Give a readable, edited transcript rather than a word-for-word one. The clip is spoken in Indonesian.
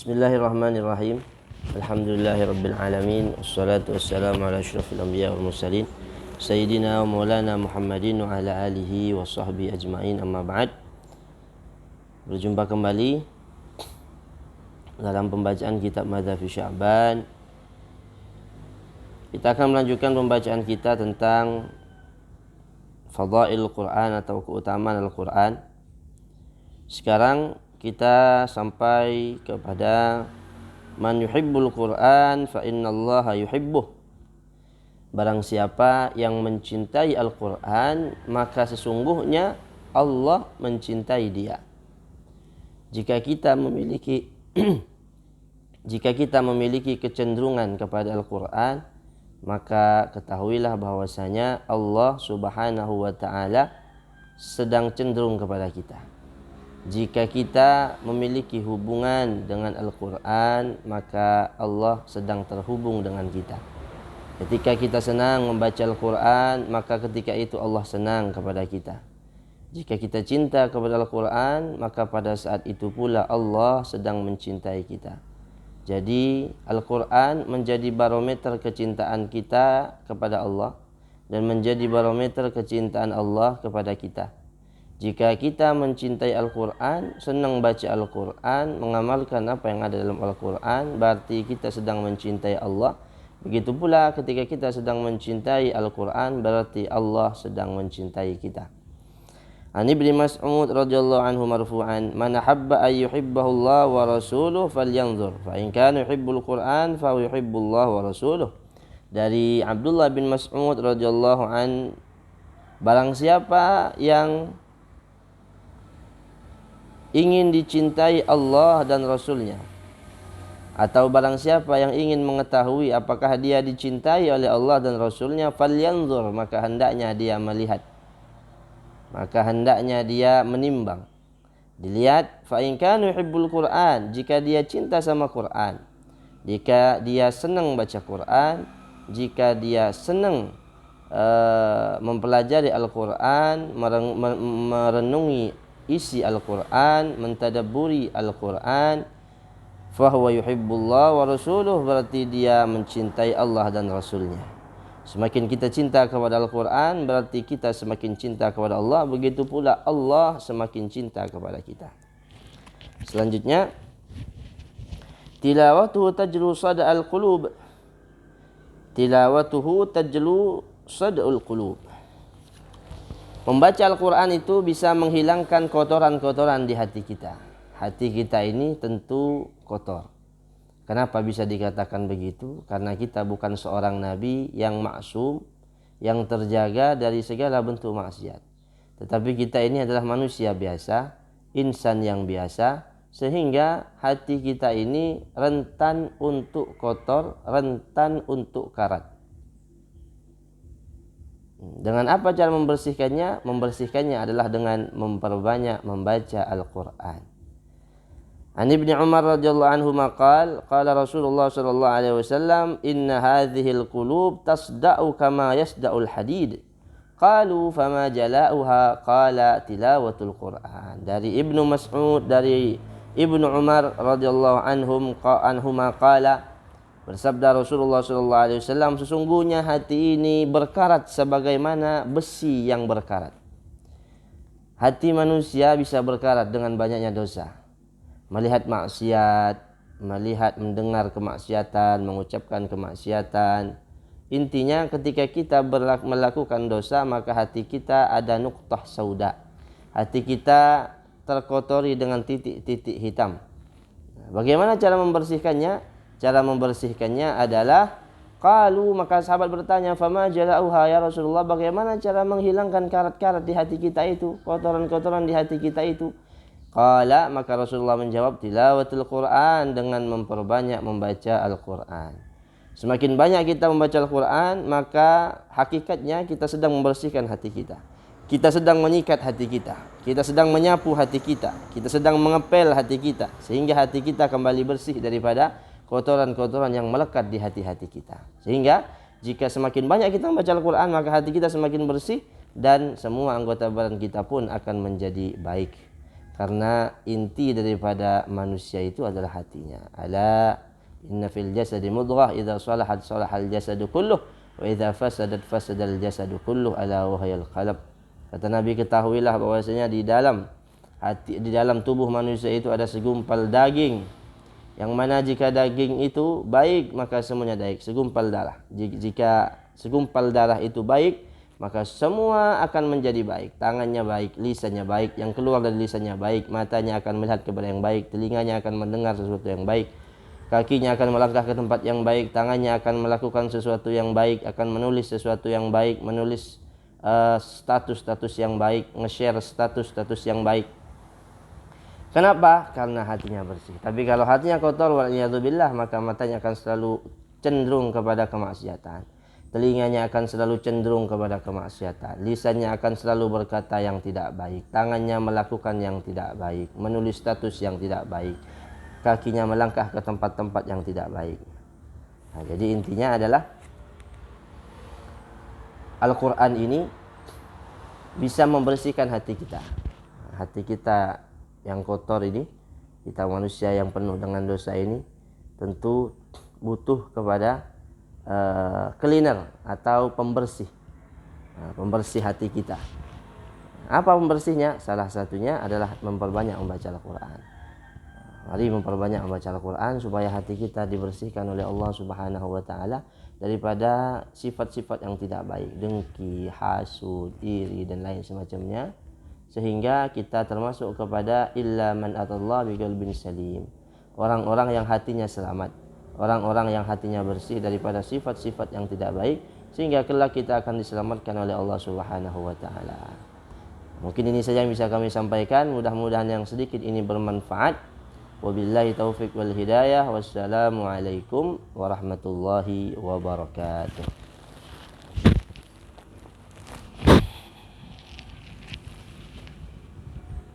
Bismillahirrahmanirrahim. Alhamdulillahirabbil alamin. Wassalatu wassalamu ala asyrafil anbiya wal mursalin sayyidina wa maulana Muhammadin wa ala alihi wa sahbihi ajmain, amma ba'd. Berjumpa kembali dalam pembacaan kitab Madhafi Sya'ban. Kita akan melanjutkan pembacaan kita tentang Fadail Quran atau keutamaan Al-Quran. Sekarang kita sampai kepada man yuhibbul Quran fa innallaha yuhibbuh. Barang siapa yang mencintai Al-Quran, maka sesungguhnya Allah mencintai dia. Jika kita memiliki kecenderungan kepada Al-Quran, maka ketahuilah bahwasanya Allah Subhanahu wa ta'ala sedang cenderung kepada kita. Jika kita memiliki hubungan dengan Al-Quran, maka Allah sedang terhubung dengan kita. Ketika kita senang membaca Al-Quran, maka ketika itu Allah senang kepada kita. Jika kita cinta kepada Al-Quran, maka pada saat itu pula Allah sedang mencintai kita. Jadi Al-Quran menjadi barometer kecintaan kita kepada Allah dan menjadi barometer kecintaan Allah kepada kita. Jika kita mencintai Al-Quran, senang baca Al-Quran, mengamalkan apa yang ada dalam Al-Quran, berarti kita sedang mencintai Allah. Begitu pula ketika kita sedang mencintai Al-Quran, berarti Allah sedang mencintai kita. An Ibnu Mas'ud radhiyallahu anhu marfu'an, man ahabba ay yuhibbahu Allah wa rasuluhu falyanzur, fa in kana yuhibbul Quran fa yuhibbullah wa rasuluhu. Dari Abdullah bin Mas'ud radhiyallahu an, barang siapa yang ingin dicintai Allah dan Rasulnya, atau barang siapa yang ingin mengetahui apakah dia dicintai oleh Allah dan Rasulnya, falyanzur, maka hendaknya dia melihat, maka hendaknya dia menimbang, dilihat. Fa in kana yuhibbul Quran, jika dia cinta sama Quran, jika dia senang baca Quran, jika dia senang mempelajari Al-Quran, merenungi isi Al-Quran, mentadabburi Al-Quran, fahuwa yuhibbullah wa rasuluh, berarti dia mencintai Allah dan Rasulnya. Semakin kita cinta kepada Al-Quran, berarti kita semakin cinta kepada Allah. Begitu pula Allah semakin cinta kepada kita. Selanjutnya, tilawatuhu tajlu sada'al qulub. Tilawatuhu tajlu sada'ul qulub. Membaca Al-Quran itu bisa menghilangkan kotoran-kotoran di hati kita. Hati kita ini tentu kotor. Kenapa bisa dikatakan begitu? Karena kita bukan seorang nabi yang maksum, yang terjaga dari segala bentuk maksiat. Tetapi kita ini adalah manusia biasa, insan yang biasa, sehingga hati kita ini rentan untuk kotor, rentan untuk karat. Dengan apa cara membersihkannya? Membersihkannya adalah dengan memperbanyak membaca Al-Quran. An Ibnu Umar radhiyallahu anhu maqal, qala Rasulullah sallallahu alaihi wasallam, inna hadhil qulub tasda'u kama yasda'ul hadid. Qalu fama jala'uha? Qala tilawatul Quran. Dari Ibnu Mas'ud, dari Ibnu Umar radhiyallahu anhuma qala, bersabda Rasulullah SAW, sesungguhnya hati ini berkarat sebagaimana besi yang berkarat. Hati manusia bisa berkarat dengan banyaknya dosa. Melihat maksiat, melihat mendengar kemaksiatan, mengucapkan kemaksiatan. Intinya ketika kita melakukan dosa, maka hati kita ada nuqtah sauda. Hati kita terkotori dengan titik-titik hitam. Bagaimana cara membersihkannya? Cara membersihkannya adalah, qalu, maka sahabat bertanya, fama jala'uha ya Rasulullah, bagaimana cara menghilangkan karat-karat di hati kita itu, kotoran-kotoran di hati kita itu? Qala, maka Rasulullah menjawab, tilawatul Quran, dengan memperbanyak membaca Al-Quran. Semakin banyak kita membaca Al-Quran, maka hakikatnya kita sedang membersihkan hati kita. Kita sedang menyikat hati kita, kita sedang menyapu hati kita, kita sedang mengepel hati kita, sehingga hati kita kembali bersih daripada kotoran-kotoran yang melekat di hati-hati kita. Sehingga jika semakin banyak kita membaca Al-Quran, maka hati kita semakin bersih dan semua anggota badan kita pun akan menjadi baik. Karena inti daripada manusia itu adalah hatinya. Ala inna fil jasadi mudghah idza salahat salahal jasadu kulluh wa idza fasadat fasadal jasadu kulluh ala wa hayal qalb. Kata Nabi, ketahuilah bahwasanya di dalam tubuh manusia itu ada segumpal daging, yang mana jika daging itu baik maka semuanya baik. Segumpal darah, jika segumpal darah itu baik maka semua akan menjadi baik. Tangannya baik, lisannya baik, yang keluar dari lisannya baik, matanya akan melihat kepada yang baik, telinganya akan mendengar sesuatu yang baik, kakinya akan melangkah ke tempat yang baik, tangannya akan melakukan sesuatu yang baik, akan menulis sesuatu yang baik, menulis status-status yang baik, nge-share status-status yang baik. Kenapa? Karena hatinya bersih. Tapi kalau hatinya kotor, waliyadzubillah, maka matanya akan selalu cenderung kepada kemaksiatan, telinganya akan selalu cenderung kepada kemaksiatan, lisannya akan selalu berkata yang tidak baik, tangannya melakukan yang tidak baik, menulis status yang tidak baik, kakinya melangkah ke tempat-tempat yang tidak baik. Nah, jadi intinya adalah Al-Quran ini bisa membersihkan hati kita. Hati kita yang kotor ini, kita manusia yang penuh dengan dosa ini, tentu butuh kepada cleaner atau pembersih, pembersih hati kita. Apa pembersihnya? Salah satunya adalah memperbanyak membaca Al-Quran. Mari memperbanyak membaca Al-Quran supaya hati kita dibersihkan oleh Allah Subhanahu wa Ta'ala daripada sifat-sifat yang tidak baik, dengki, hasud, iri dan lain semacamnya, sehingga kita termasuk kepada illa man atallah biqalbin salim, orang-orang yang hatinya selamat, orang-orang yang hatinya bersih daripada sifat-sifat yang tidak baik, sehingga kelak kita akan diselamatkan oleh Allah Subhanahu wa Ta'ala. Mungkin ini saja yang bisa kami sampaikan. Mudah-mudahan yang sedikit ini bermanfaat. Wabillahi taufiq wal hidayah. Wassalamualaikum warahmatullahi wabarakatuh.